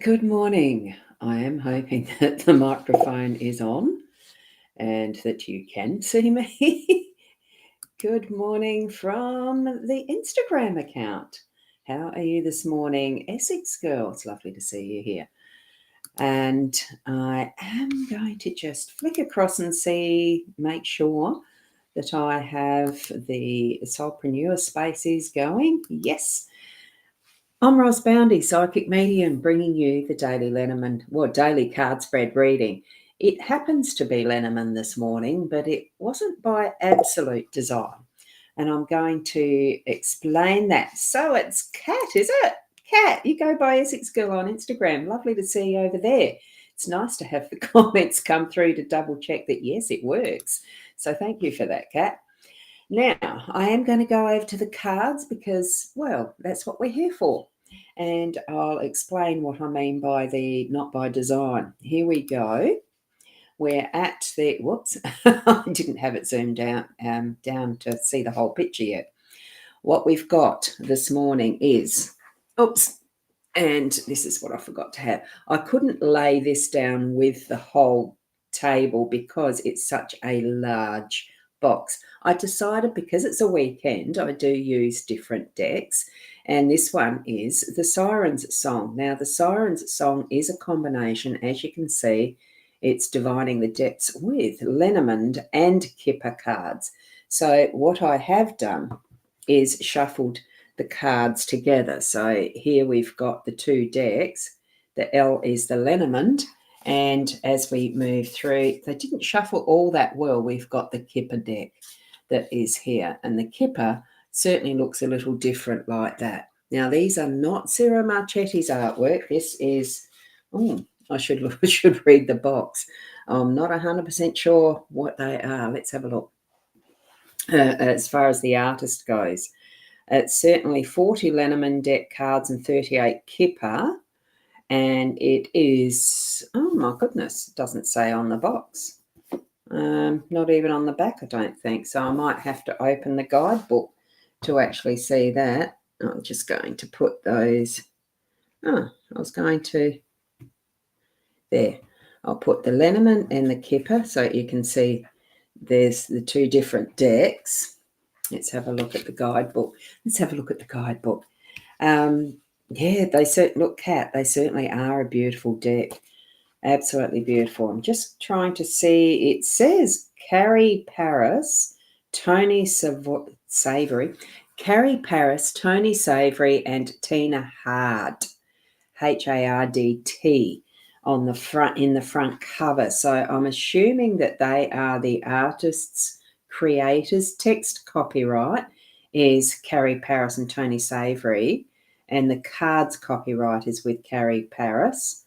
Good morning. I am hoping that the microphone is on and that you can see me. Good morning from the Instagram account. How are you this morning, Essex girl? It's lovely to see you here. And I am going to just flick across and make sure that I have the Soulpreneur spaces going. Yes. I'm Boundy, psychic medium, bringing you the daily Lenormand, daily card spread reading. It happens to be Lenormand this morning, but it wasn't by absolute design. And I'm going to explain that. So it's Kat, is it? Kat, you go by Essex Girl on Instagram. Lovely to see you over there. It's nice to have the comments come through to double check that, yes, it works. So thank you for that, Kat. Now, I am going to go over to the cards because, well, that's what we're here for. And I'll explain what I mean by the not by design. Here we go. We're at the, whoops, I didn't have it zoomed down to see the whole picture yet. What we've got this morning is, oops, and this is what I forgot to have. I couldn't lay this down with the whole table because it's such a large box. I decided because it's a weekend, I do use different decks. And this one is the Sirens Song. Now, the Sirens Song is a combination, as you can see, it's divining the depths with Lenormand and Kipper cards. So what I have done is shuffled the cards together. So here we've got the two decks. The L is the Lenormand. And as we move through, they didn't shuffle all that well. We've got the Kipper deck that is here. And the Kipper certainly looks a little different like that. Now, these are not Ciro Marchetti's artwork. This is, I should read the box. I'm not 100% sure what they are. Let's have a look. As far as the artist goes, it's certainly 40 Lenormand deck cards and 38 Kipper. And it is, oh my goodness, it doesn't say on the box. Not even on the back, I don't think. So I might have to open the guidebook to actually see that. I'm just going to put those. I was going to. There. I'll put the Lenormand and the Kipper so you can see there's the two different decks. Let's have a look at the guidebook. Yeah, they certainly are a beautiful deck. Absolutely beautiful. I'm just trying to see. It says Carrie Paris, Tony Savory, Carrie Paris, Tony Savory, and Tina Hard, Hardt, on the front in the front cover. So I'm assuming that they are the artists, creators. Text copyright is Carrie Paris and Tony Savory, and the cards copyright is with Carrie Paris.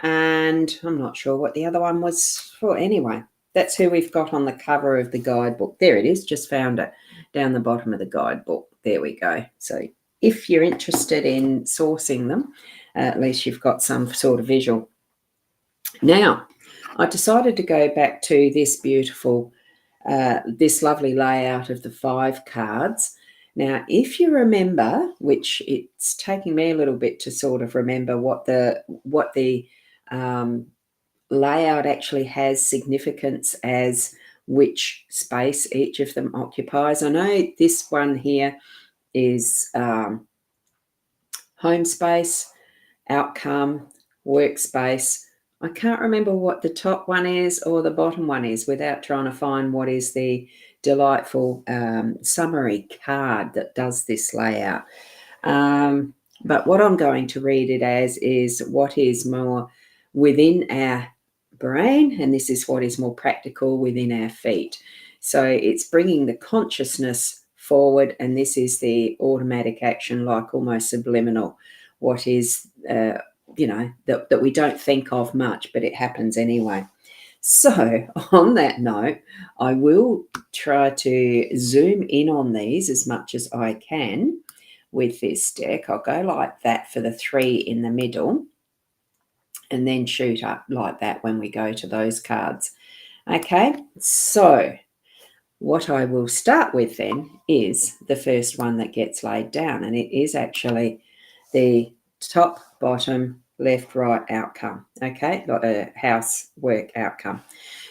And I'm not sure what the other one was for. Anyway, that's who we've got on the cover of the guidebook. There it is. Just found it down the bottom of the guidebook. There we go. So if you're interested in sourcing them, at least you've got some sort of visual. Now, I decided to go back to this beautiful, this lovely layout of the 5 cards. Now, if you remember, which it's taking me a little bit to sort of remember what the layout actually has significance as which space each of them occupies. I know this one here is home space, outcome, workspace. I can't remember what the top one is or the bottom one is without trying to find what is the delightful summary card that does this layout. But what I'm going to read it as is what is more within our brain, and this is what is more practical within our feet. So it's bringing the consciousness forward, and this is the automatic action, like almost subliminal, what is that we don't think of much, but it happens anyway. So on that note, I will try to zoom in on these as much as I can with this deck. I'll go like that for the 3 in the middle and then shoot up like that when we go to those cards. Okay, so what I will start with then is the first one that gets laid down, and it is actually the top, bottom, left, right outcome, okay, like a housework outcome.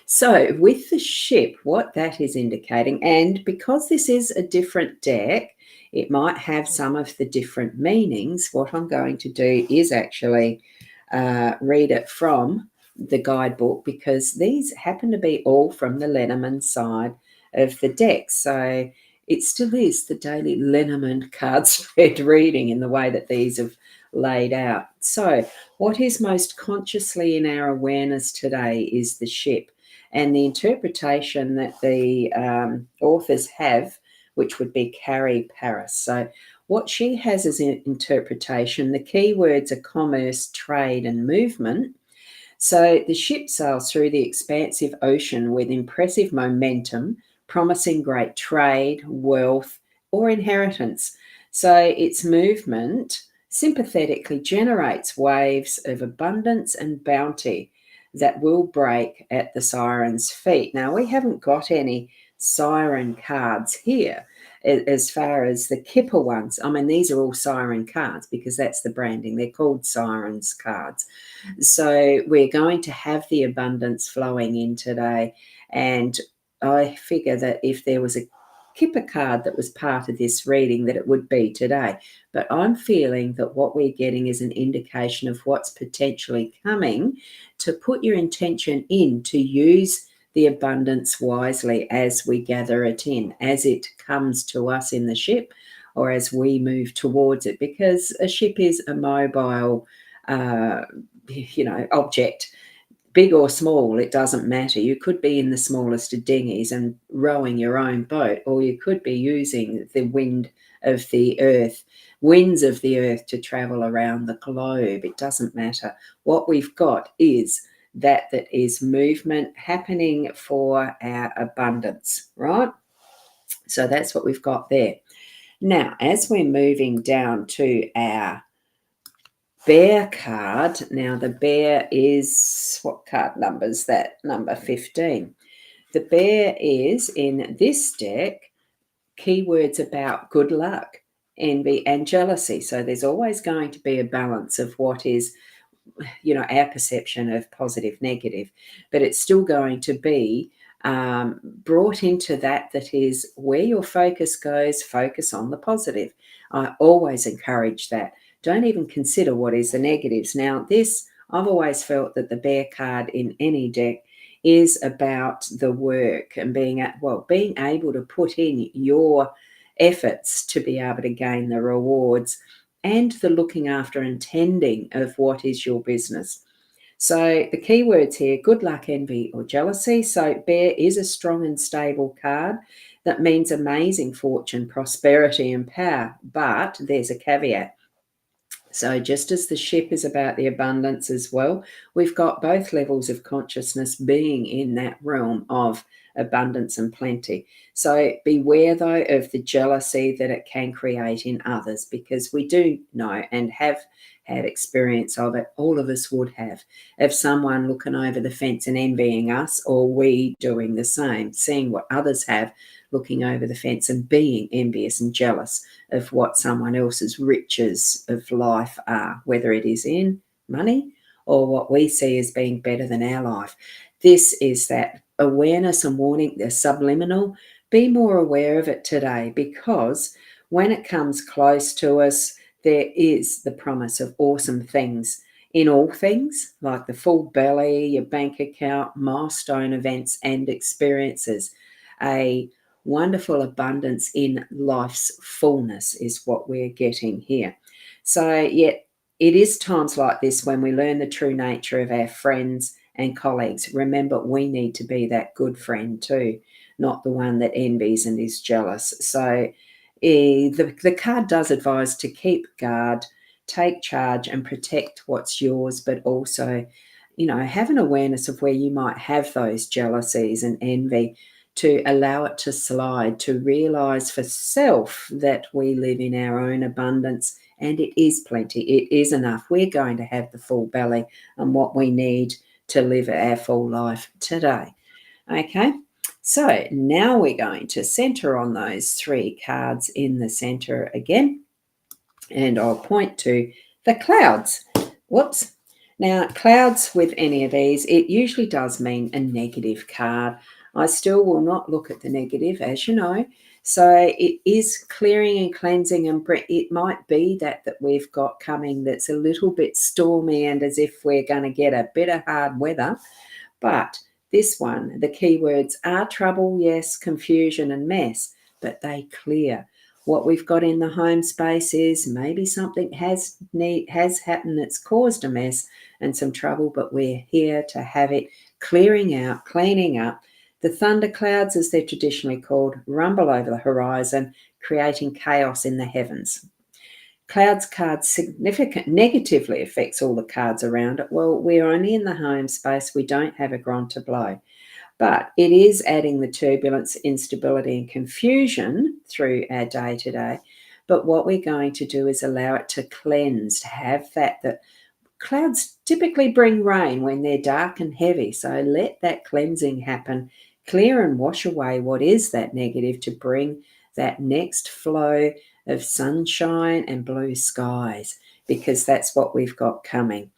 So with the ship, what that is indicating, and because this is a different deck, it might have some of the different meanings. What I'm going to do is actually read it from the guidebook, because these happen to be all from the Lenormand side of the deck. So it still is the daily Lenormand card spread reading in the way that these have laid out. So what is most consciously in our awareness today is the ship, and the interpretation that the authors have, which would be Carrie Paris. So what she has as an interpretation, the key words are commerce, trade, and movement. So the ship sails through the expansive ocean with impressive momentum, promising great trade, wealth, or inheritance. So its movement sympathetically generates waves of abundance and bounty that will break at the siren's feet. Now, we haven't got any siren cards here as far as the Kipper ones. I mean, these are all siren cards because that's the branding. They're called sirens cards. So we're going to have the abundance flowing in today. And I figure that if there was a Kipper card that was part of this reading, that it would be today. But I'm feeling that what we're getting is an indication of what's potentially coming, to put your intention in to use the abundance wisely as we gather it in, as it comes to us in the ship, or as we move towards it, because a ship is a mobile object, big or small, it doesn't matter. You could be in the smallest of dinghies and rowing your own boat, or you could be using the winds of the earth to travel around the globe. It doesn't matter. What we've got is that is movement happening for our abundance, right? So that's what we've got there. Now, as we're moving down to our bear card, now the bear is, what card number is that? Number 15. The bear is, in this deck, keywords about good luck, envy, and jealousy. So there's always going to be a balance of what is, our perception of positive, negative, but it's still going to be brought into that is where your focus goes. Focus on the positive. I always encourage that. Don't even consider what is the negatives. Now, I've always felt that the bear card in any deck is about the work and being able to put in your efforts to be able to gain the rewards, and the looking after and tending of what is your business. So the keywords here: good luck, envy, or jealousy. So bear is a strong and stable card that means amazing fortune, prosperity, and power. But there's a caveat. So just as the ship is about the abundance as well, we've got both levels of consciousness being in that realm of abundance and plenty. So beware, though, of the jealousy that it can create in others, because we do know and have had experience of it, all of us would have, of someone looking over the fence and envying us, or we doing the same, seeing what others have, looking over the fence and being envious and jealous of what someone else's riches of life are, whether it is in money or what we see as being better than our life. This is that awareness and warning, the subliminal. Be more aware of it today, because when it comes close to us, there is the promise of awesome things in all things, like the full belly, your bank account, milestone events and experiences. A wonderful abundance in life's fullness is what we're getting here. So, yet it is times like this when we learn the true nature of our friends and colleagues. Remember, we need to be that good friend too, not the one that envies and is jealous. So the card does advise to keep guard, take charge, and protect what's yours, but also, have an awareness of where you might have those jealousies and envy, to allow it to slide, to realize for self that we live in our own abundance, and it is plenty. It is enough. We're going to have the full belly and what we need to live our full life today. Okay, so now we're going to center on those three cards in the center again, and I'll point to the clouds. Whoops, Now, clouds with any of these, it usually does mean a negative card. I still will not look at the negative, as you know. So it is clearing and cleansing, and it might be that we've got coming that's a little bit stormy and as if we're going to get a bit of hard weather. But this one, the keywords are trouble, yes, confusion and mess, but they clear. What we've got in the home space is maybe something has happened that's caused a mess and some trouble, but we're here to have it clearing out, cleaning up. The thunderclouds, as they're traditionally called, rumble over the horizon, creating chaos in the heavens. Clouds card significant negatively affects all the cards around it. Well, we're only in the home space. We don't have a grand tableau. But it is adding the turbulence, instability, and confusion through our day to day. But what we're going to do is allow it to cleanse, to have that clouds typically bring rain when they're dark and heavy. So let that cleansing happen, clear and wash away what is that negative to bring that next flow of sunshine and blue skies, because that's what we've got coming.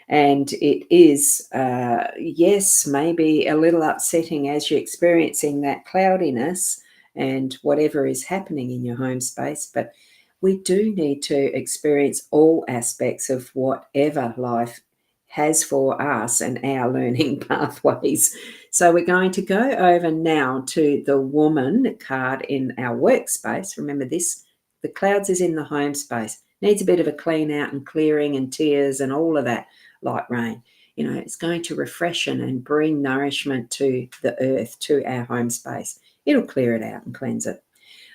And it is, yes, maybe a little upsetting as you're experiencing that cloudiness and whatever is happening in your home space, but we do need to experience all aspects of whatever life has for us and our learning pathways. So we're going to go over now to the woman card in our workspace. Remember this, the clouds is in the home space. Needs a bit of a clean out and clearing and tears and all of that, like rain. You know, it's going to refreshen and bring nourishment to the earth, to our home space. It'll clear it out and cleanse it.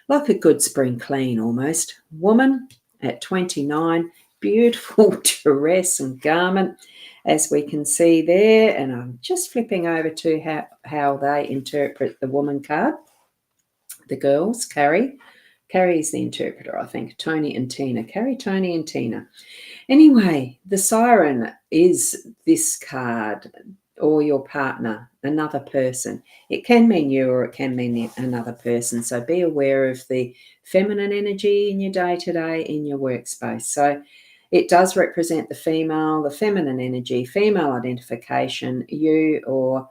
Like a good spring clean almost. Woman at 29, beautiful dress and garment, as we can see there. And I'm just flipping over to how they interpret the woman card. The girls, Carrie is the interpreter, I think. Tony and Tina. Carrie, Tony and Tina. Anyway, the siren is this card, or your partner, another person. It can mean you or it can mean another person. So be aware of the feminine energy in your day-to-day, in your workspace. So it does represent the female, the feminine energy, female identification, you or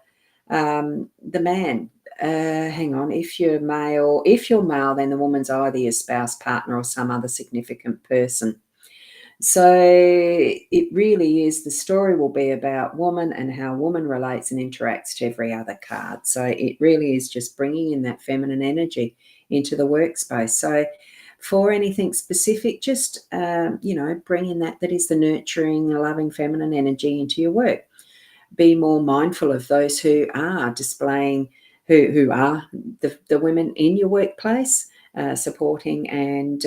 the man. Hang on, if you're male, then the woman's either your spouse, partner, or some other significant person. So it really is, the story will be about woman and how woman relates and interacts to every other card. So it really is just bringing in that feminine energy into the workspace. So for anything specific, just, bring in that is the nurturing, loving feminine energy into your work. Be more mindful of those who are displaying, who are the women in your workplace, supporting and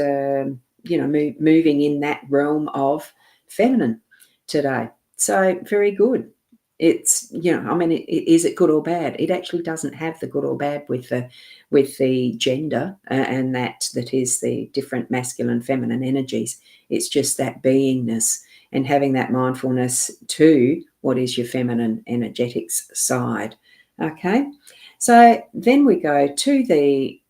moving in that realm of feminine today. So very good. It's, is it good or bad? It actually doesn't have the good or bad with the gender, and that is the different masculine, feminine energies. It's just that beingness and having that mindfulness to what is your feminine energetics side. Okay, so then we go to the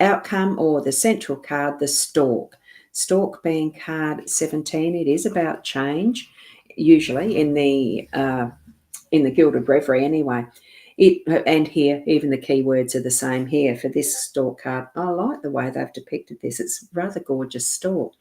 outcome, or the central card, the stork. Stork being card 17, it is about change, usually in the Gilded Reverie anyway. And here, even the keywords are the same here for this stork card. I like the way they've depicted this. It's rather gorgeous stork.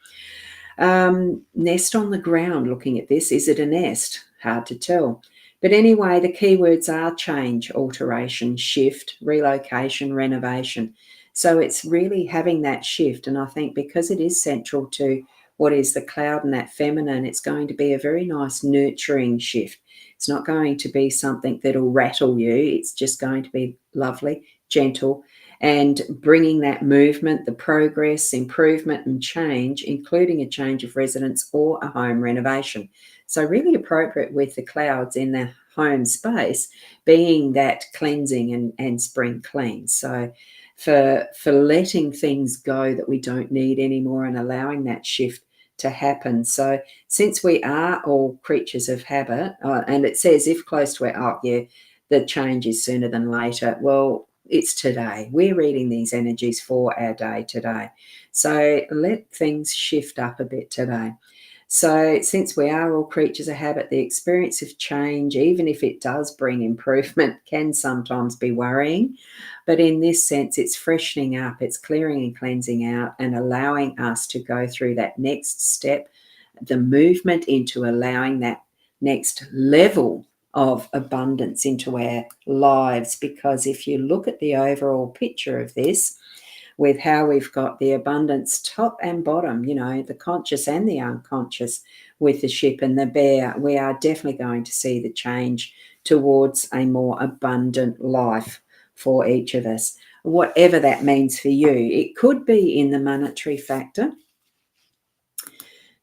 Nest on the ground, looking at this. Is it a nest? Hard to tell. But anyway, the keywords are change, alteration, shift, relocation, renovation. So it's really having that shift. And I think because it is central to what is the cloud and that feminine, it's going to be a very nice nurturing shift. It's not going to be something that'll rattle you. It's just going to be lovely, gentle, and bringing that movement, the progress, improvement and change, including a change of residence or a home renovation. So really appropriate with the clouds in the home space being that cleansing and spring clean. So for letting things go that we don't need anymore and allowing that shift to happen. So since we are all creatures of habit, and it says if close to the change is sooner than later. Well, it's today. We're reading these energies for our day today. So let things shift up a bit today. So since we are all creatures of habit, the experience of change, even if it does bring improvement, can sometimes be worrying. But in this sense, it's freshening up, it's clearing and cleansing out and allowing us to go through that next step, the movement into allowing that next level of abundance into our lives. Because if you look at the overall picture of this, with how we've got the abundance top and bottom, the conscious and the unconscious with the ship and the bear, we are definitely going to see the change towards a more abundant life for each of us, whatever that means for you. It could be in the monetary factor.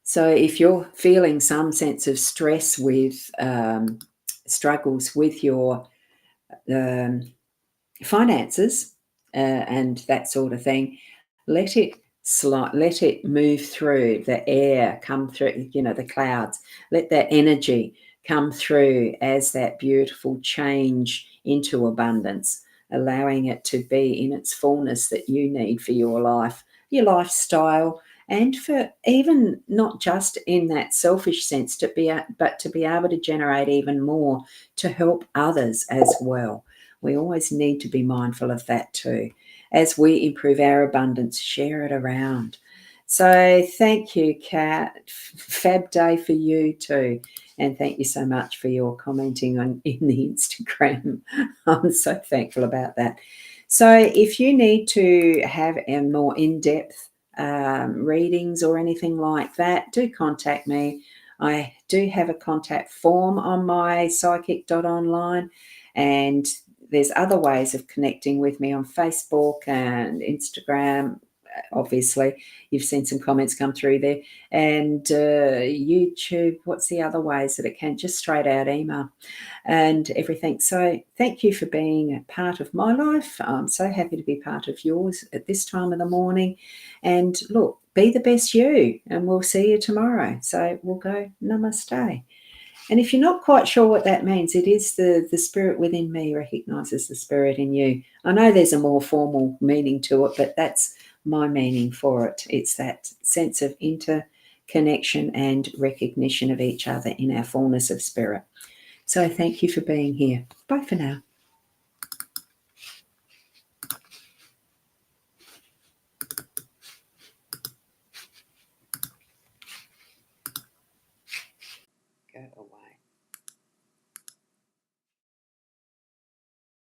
So if you're feeling some sense of stress with struggles with your finances and that sort of thing, let it move through the air, come through, the clouds. Let that energy come through as that beautiful change into abundance, allowing it to be in its fullness that you need for your life, your lifestyle, and for even not just in that selfish sense, but to be able to generate even more to help others as well. We always need to be mindful of that too. As we improve our abundance, share it around. So thank you, Kat. Fab day for you too. And thank you so much for your commenting in the Instagram. I'm so thankful about that. So if you need to have a more in-depth readings or anything like that, do contact me. I do have a contact form on my psychic.online, and there's other ways of connecting with me on Facebook and Instagram. Obviously, you've seen some comments come through there. And YouTube, what's the other ways that it can? Just straight out email and everything. So thank you for being a part of my life. I'm so happy to be part of yours at this time of the morning. And look, be the best you, and we'll see you tomorrow. So we'll go namaste. And if you're not quite sure what that means, it is the spirit within me recognises the spirit in you. I know there's a more formal meaning to it, but that's my meaning for it. It's that sense of interconnection and recognition of each other in our fullness of spirit. So thank you for being here. Bye for now. Go away.